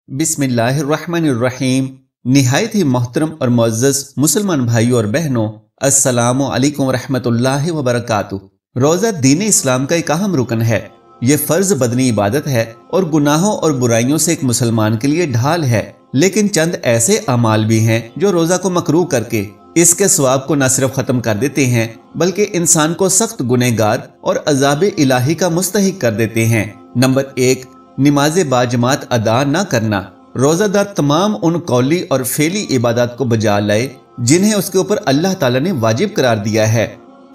बिस्मिल्लाहिर्रहमानिर्रहीम। निहायत ही मोहतरम और मुअज़्ज़ज़ मुसलमान भाइयों और बहनों, अस्सलामु अलैकुम वरहमतुल्लाहि वबरकातुहू। रोज़ा दीन इस्लाम का एक अहम रुकन है। ये फर्ज बदनी इबादत है और गुनाहों और बुराइयों से एक मुसलमान के लिए ढाल है। लेकिन चंद ऐसे अमाल भी हैं जो रोज़ा को मकरूह करके इसके सवाब को न सिर्फ खत्म कर देते हैं बल्कि इंसान को सख्त गुनहगार और अज़ाब इलाही का मुस्तहिक कर देते हैं। नंबर 1, नमाज बाजमात अदा न करना। रोजादार तमाम उन कौली और फेली इबादत को बजा लाए जिन्हें उसके ऊपर अल्लाह ताला ने वाजिब करार दिया है।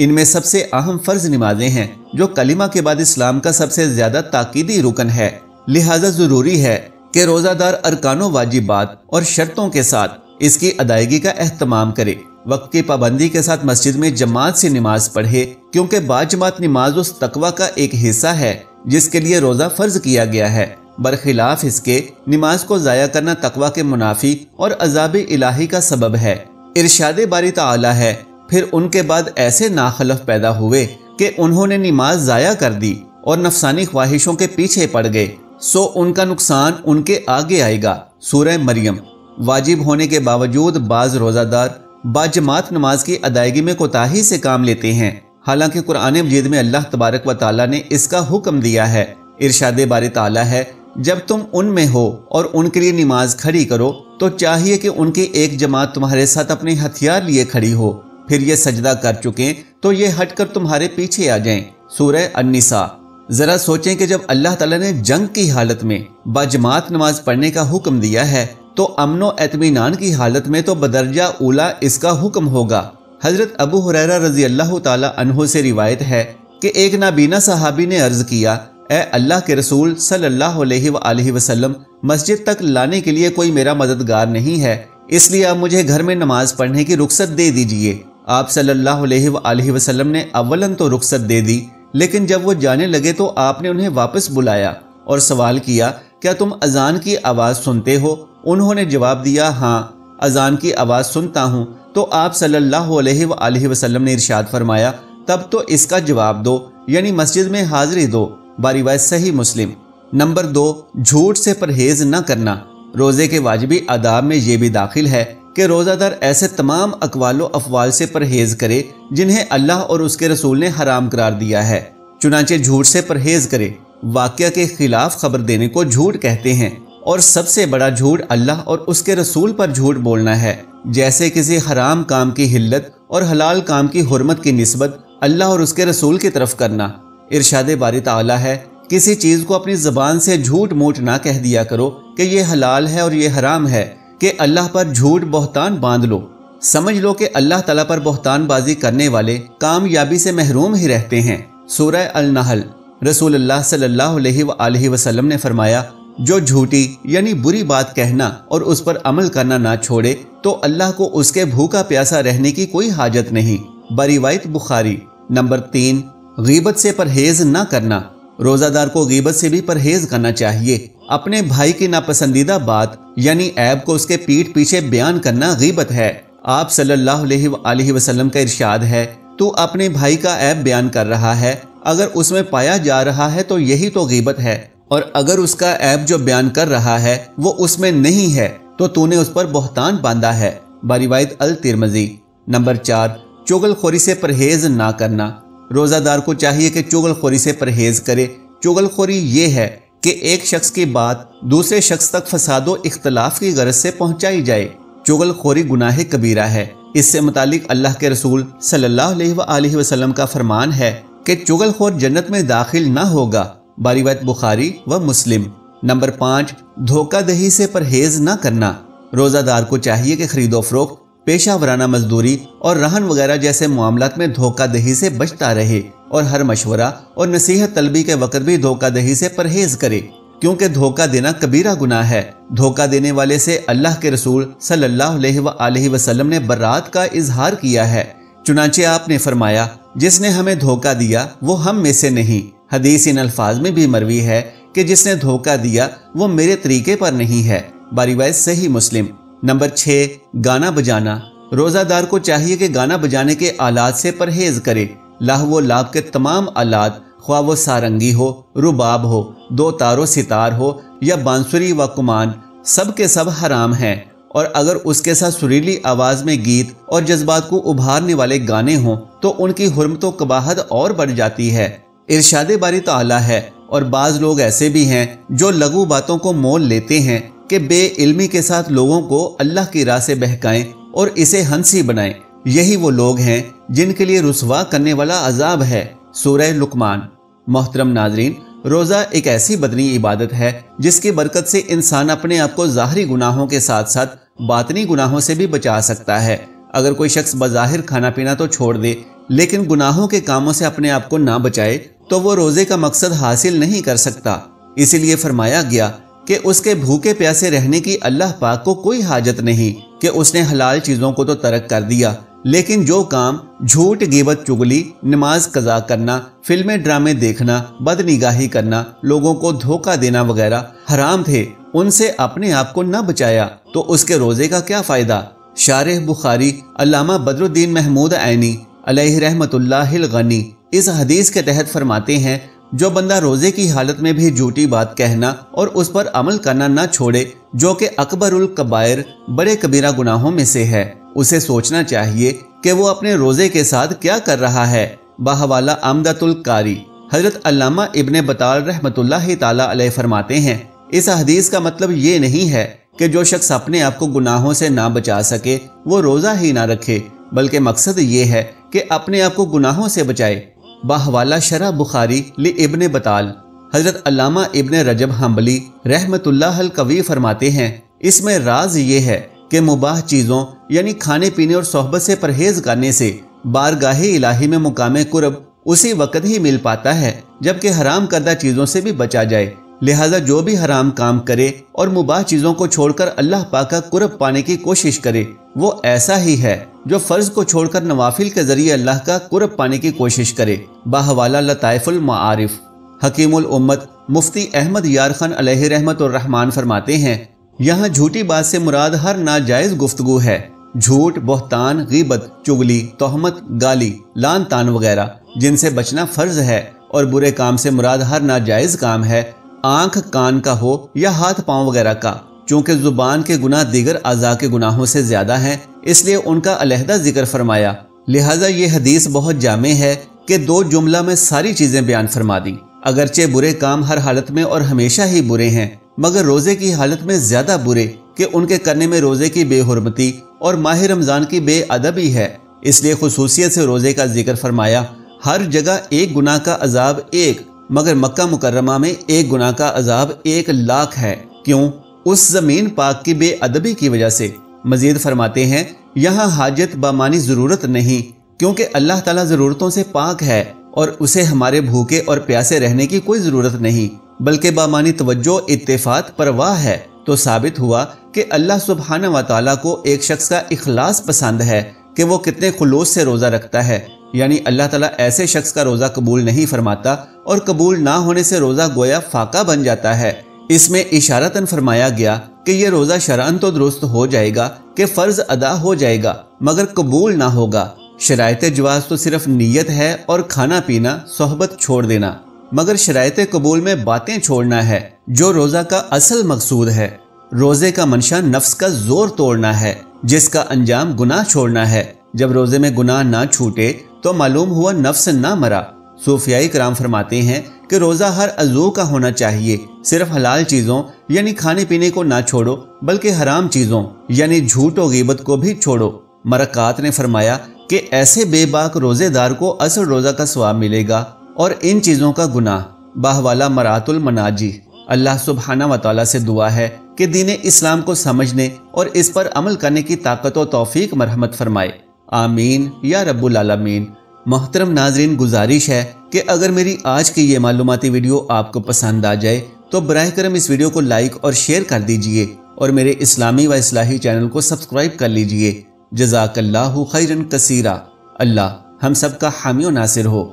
इनमें सबसे अहम फर्ज नमाजें हैं जो कलिमा के बाद इस्लाम का सबसे ज्यादा ताकीदी रुकन है। लिहाजा जरूरी है कि रोजादार अरकानो वाजिबात और शर्तों के साथ इसकी अदायगी का एहतमाम करे। वक्त की पाबंदी के साथ मस्जिद में जमात से नमाज पढ़े, क्योंकि बाजमात नमाज उस तकवा का एक हिस्सा है जिसके लिए रोजा फर्ज किया गया है। बरखिलाफ इसके नमाज को जाया करना तकवा के मुनाफी और अज़ाब इलाही का सबब है। इरशाद बारी ताला है, फिर उनके बाद ऐसे नाखलफ पैदा हुए कि उन्होंने नमाज जाया कर दी और नफसानी ख्वाहिशों के पीछे पड़ गए, सो उनका नुकसान उनके आगे आएगा। सूरह मरियम। वाजिब होने के बावजूद बाज रोजादार बाजमात नमाज की अदायगी में कोताही से काम लेते हैं, हालांकि कुरान मजीद में अल्लाह तबारक व ताला ने इसका हुक्म दिया है। इरशाद बारी ताला है, जब तुम उनमें हो और उनके लिए नमाज खड़ी करो तो चाहिए कि उनकी एक जमात तुम्हारे साथ अपने हथियार लिए खड़ी हो, फिर ये सजदा कर चुके तो ये हटकर तुम्हारे पीछे आ जाएं। सूरह अन्निसा। जरा सोचें कि जब अल्लाह ताला ने जंग की हालत में बाजमात नमाज पढ़ने का हुक्म दिया है तो अमनो एतमीनान की हालत में तो बदरजा उला इसका हुक्म होगा। हजरत अबू हुरैरा रजी अल्लाह ताला अन्हु से रिवायत है कि एक नाबीना सहाबी ने अर्ज किया, ए अल्लाह के रसूल सल्लल्लाहु अलैहि वसल्लम, मस्जिद तक लाने के लिए कोई मेरा मददगार नहीं है, इसलिए आप मुझे घर में नमाज पढ़ने की रुख्सत दे दीजिए। आप सल्लल्लाहु अलैहि वसल्लम ने अव्वलन तो रुख्सत दे दी, लेकिन जब वो जाने लगे तो आपने उन्हें वापस बुलाया और सवाल किया, क्या तुम अजान की आवाज़ सुनते हो? उन्होंने जवाब दिया, हाँ, अजान की आवाज़ सुनता हूँ। तो आप सल्लल्लाहु अलैहि वसल्लम ने इरशाद फरमाया, तब तो इसका जवाब दो, यानी मस्जिद में हाजिरी दो। बारिवायत सही मुस्लिम। नंबर 2, झूठ से परहेज न करना। रोजे के वाजिबी आदाब में ये भी दाखिल है कि रोजादार ऐसे तमाम अकवालो अफवाल से परहेज करे जिन्हें अल्लाह और उसके रसूल ने हराम करार दिया है। चुनांचे झूठ से परहेज करे। वाक़या के खिलाफ खबर देने को झूठ कहते हैं और सबसे बड़ा झूठ अल्लाह और उसके रसूल पर झूठ बोलना है, जैसे किसी हराम काम की हिल्लत और हलाल काम की हुर्मत की निस्बत अल्लाह और उसके रसूल की तरफ करना। इरशाद बारी ताला है, किसी चीज को अपनी जबान से झूठ मूठ ना कह दिया करो कि ये हलाल है और ये हराम है, कि अल्लाह पर झूठ बहतान बांध लो। समझ लो कि अल्लाह ताला पर बहतान बाजी करने वाले कामयाबी से महरूम ही रहते हैं। सूरह अल-नहल। रसूलुल्लाह सल्लल्लाहु अलैहि वसल्लम ने फरमाया, जो झूठी यानी बुरी बात कहना और उस पर अमल करना ना छोड़े तो अल्लाह को उसके भूखा प्यासा रहने की कोई हाजत नहीं। बरिवायत बुखारी। नंबर 3, गीबत से परहेज न करना। रोजादार को गीबत से भी परहेज करना चाहिए। अपने भाई की नापसंदीदा बात यानी ऐब को उसके पीठ पीछे बयान करना गीबत है। आप सल्लल्लाहु अलैहि वसल्लम का इरशाद है, तू अपने भाई का ऐब बयान कर रहा है, अगर उसमें पाया जा रहा है तो यही तो गीबत है, और अगर उसका ऐब जो बयान कर रहा है वो उसमें नहीं है तो तूने उस पर बहतान बांधा है। बरिवायत अल तिरमिज़ी। नंबर 4, चुगलखोरी से परहेज ना करना। रोजादार को चाहिए कि चुगलखोरी से परहेज करे। चुगलखोरी ये है कि एक शख्स की बात दूसरे शख्स तक फसादो इख्तलाफ की गरज से पहुंचाई जाए। चुगलखोरी गुनाह कबीरा है। इससे मुतालिक अल्लाह के रसूल सल्लल्लाहु अलैहि वसल्लम का फरमान है कि चुगलखोर जन्नत में दाखिल ना होगा। बारिवायत बुखारी व मुस्लिम। नंबर 5, धोखादही से परहेज न करना। रोजादार को चाहिए कि खरीदो फरोख्त, पेशा वराना मजदूरी और रहन वगैरह जैसे मामलात में धोखादही से बचता रहे और हर मशवरा और नसीहत तलबी के वक़्त भी धोखादही से परहेज करे, क्योंकि धोखा देना कबीरा गुनाह है। धोखा देने वाले से अल्लाह के रसूल सल्लल्लाहु अलैहि वसल्लम ने बरात का इजहार किया है। चुनांचे आपने फरमाया, जिसने हमें धोखा दिया वो हम में से नहीं। हदीस इन अल्फाज में भी मरवी है कि जिसने धोखा दिया वो मेरे तरीके पर नहीं है। बारिवायत सही मुस्लिम। नंबर 6, गाना बजाना। रोजादार को चाहिए कि गाना बजाने के आलात से परहेज करे। लाहव लाभ के तमाम आलात, ख्वाह वो सारंगी हो, रुबाब हो, दो तारो सितार हो या बांसुरी व कुमान, سب کے سب حرام ہیں، اور اگر اس کے ساتھ سریلی آواز میں گیت اور جذبات کو ابھارنے والے گانے ہوں تو ان کی حرمت و قباحت اور بڑھ جاتی ہے۔ ارشاد باری تعالیٰ ہے، اور بعض لوگ ایسے بھی ہیں جو لغو باتوں کو مول لیتے ہیں کہ بے علمی کے ساتھ لوگوں کو اللہ کی راہ سے بہکائیں اور اسے ہنسی بنائیں۔ یہی وہ لوگ ہیں جن کے لیے رسوا کرنے والا عذاب ہے۔ سورہ لقمان۔ محترم ناظرین، روزہ ایک ایسی بدنی عبادت ہے جس کی برکت سے انسان اپنے آپ کو ظاہری گناہوں کے ساتھ ساتھ باطنی گناہوں سے بھی بچا سکتا ہے۔ اگر کوئی شخص بظاہر کھانا پینا تو چھوڑ دے لیکن گناہوں کے کاموں سے اپنے آپ کو نہ بچائے تو وہ روزے کا مقصد حاصل نہیں کر سکتا۔ اسی لیے فرمایا گیا کہ اس کے بھوکے پیاسے رہنے کی اللہ پاک کو کوئی حاجت نہیں کہ اس نے حلال چیزوں کو تو ترک کر دیا، لیکن جو کام جھوٹ، غیبت، چغلی، نماز قضا کرنا، فلمیں ڈرامے دیکھنا، بد نگاہی کرنا، لوگوں کو دھوکہ دینا وغیرہ حرام تھے، ان سے اپنے آپ کو نہ بچایا تو اس کے روزے کا کیا فائدہ؟ شارح بخاری علامہ بدر الدین محمود عینی علیہ رحمت اللہ الغنی اس حدیث کے تحت فرماتے ہیں، جو بندہ روزے کی حالت میں بھی جھوٹی بات کہنا اور اس پر عمل کرنا نہ چھوڑے، جو کہ اکبر الکبائر بڑے کبیرہ گناہوں میں سے ہے، اسے سوچنا چاہیے کہ وہ اپنے روزے کے ساتھ کیا کر رہا ہے۔ بحوالہ عمدۃ القاری حضرت علامہ ابن بطال رحمت اللہ تعالی علیہ فرماتے ہیں، اس حدیث کا مطلب یہ نہیں ہے کہ جو شخص اپنے آپ کو گناہوں سے نہ بچا سکے وہ روزہ ہی نہ رکھے، بلکہ مقصد یہ ہے کہ اپنے آپ کو گناہوں سے بچائے۔ بحوالہ شرح بخاری لابن بطال حضرت علامہ ابن رجب حنبلی رحمت اللہ القوی فرماتے ہیں، اس میں راز یہ ہے کہ مباح چیزوں یعنی کھانے پینے اور صحبت سے پرہیز کرنے سے بارگاہ الہی میں مقام قرب اسی وقت ہی مل پاتا ہے جبکہ حرام کردہ چیزوں سے بھی بچا جائے۔ لہٰذا جو بھی حرام کام کرے اور مباح چیزوں کو چھوڑ کر اللہ پاک کا قرب پانے کی کوشش کرے وہ ایسا ہی ہے جو فرض کو چھوڑ کر نوافل کے ذریعے اللہ کا قرب پانے کی کوشش کرے۔ بحوالہ لطائف المعارف حکیم الامت مفتی احمد یار خان علیہ رحمت الرحمن فرماتے ہیں، یہاں جھوٹی بات سے مراد ہر ناجائز گفتگو ہے۔ جھوٹ، بہتان، غیبت، چغلی، تہمت، گالی، لان تان وغیرہ جن سے بچنا فرض ہے، اور برے کام سے مراد ہر ناجائز کام ہے، آنکھ کان کا ہو یا ہاتھ پاؤں وغیرہ کا، چونکہ زبان کے گناہ دیگر اعضاء کے گناہوں سے زیادہ ہیں اس لیے ان کا علیحدہ ذکر فرمایا۔ لہٰذا یہ حدیث بہت جامع ہے کہ دو جملہ میں ساری چیزیں بیان فرما دیں۔ اگرچہ برے کام ہر حالت میں اور ہمیشہ ہی برے ہیں، مگر روزے کی حالت میں زیادہ برے کہ ان کے کرنے میں روزے کی بے حرمتی اور ماہ رمضان کی بے ادبی ہے، اس لیے خصوصیت سے روزے کا ذکر فرمایا۔ ہر جگہ ایک گناہ کا عذاب ایک، مگر مکہ مکرمہ میں ایک گناہ کا عذاب 1,00,000 ہے۔ کیوں؟ اس زمین پاک کی بے ادبی کی وجہ سے۔ مزید فرماتے ہیں، یہاں حاجت بامانی ضرورت نہیں، کیونکہ اللہ تعالیٰ ضرورتوں سے پاک ہے اور اسے ہمارے بھوکے اور پیاسے رہنے کی کوئی ضرورت نہیں، بلکہ بامانی توجہ، اتفاق، پرواہ ہے۔ تو ثابت ہوا کہ اللہ سبحانہ و تعالیٰ کو ایک شخص کا اخلاص پسند ہے کہ وہ کتنے خلوص سے روزہ رکھتا ہے، یعنی اللہ تعالیٰ ایسے شخص کا روزہ قبول نہیں فرماتا، اور قبول نہ ہونے سے روزہ گویا فاقہ بن جاتا ہے۔ اس میں اشارتاً فرمایا گیا کہ یہ روزہ شرعاً تو درست ہو جائے گا کہ فرض ادا ہو جائے گا، مگر قبول نہ ہوگا۔ شرائط جواز تو صرف نیت ہے اور کھانا پینا، صحبت چھوڑ دینا، مگر شرائط قبول میں باتیں چھوڑنا ہے جو روزہ کا اصل مقصود ہے۔ روزے کا منشا نفس کا زور توڑنا ہے، جس کا انجام گناہ چھوڑنا ہے۔ جب روزے میں گناہ نہ چھوٹے تو معلوم ہوا نفس نہ مرا۔ صوفیاء کرام فرماتے ہیں کہ روزہ ہر عضو کا ہونا چاہیے، صرف حلال چیزوں یعنی کھانے پینے کو نہ چھوڑو، بلکہ حرام چیزوں یعنی جھوٹ و غیبت کو بھی چھوڑو۔ مرکات نے فرمایا کہ ایسے بے باک روزے دار کو اصل روزہ کا ثواب ملے گا اور ان چیزوں کا گناہ۔ بحوالہ مرات المناجی اللہ سبحانہ و تعالیٰ سے دعا ہے کہ دین اسلام کو سمجھنے اور اس پر عمل کرنے کی طاقت و توفیق مرحمت فرمائے، آمین یا رب العالمین۔ محترم ناظرین، گزارش ہے کہ اگر میری آج کی یہ معلوماتی ویڈیو آپ کو پسند آ جائے تو براہ کرم اس ویڈیو کو لائک اور شیئر کر دیجئے، اور میرے اسلامی و اصلاحی چینل کو سبسکرائب کر لیجئے۔ جزاک اللہ خیرا کثیرا۔ اللہ ہم سب کا حامی و ناصر ہو۔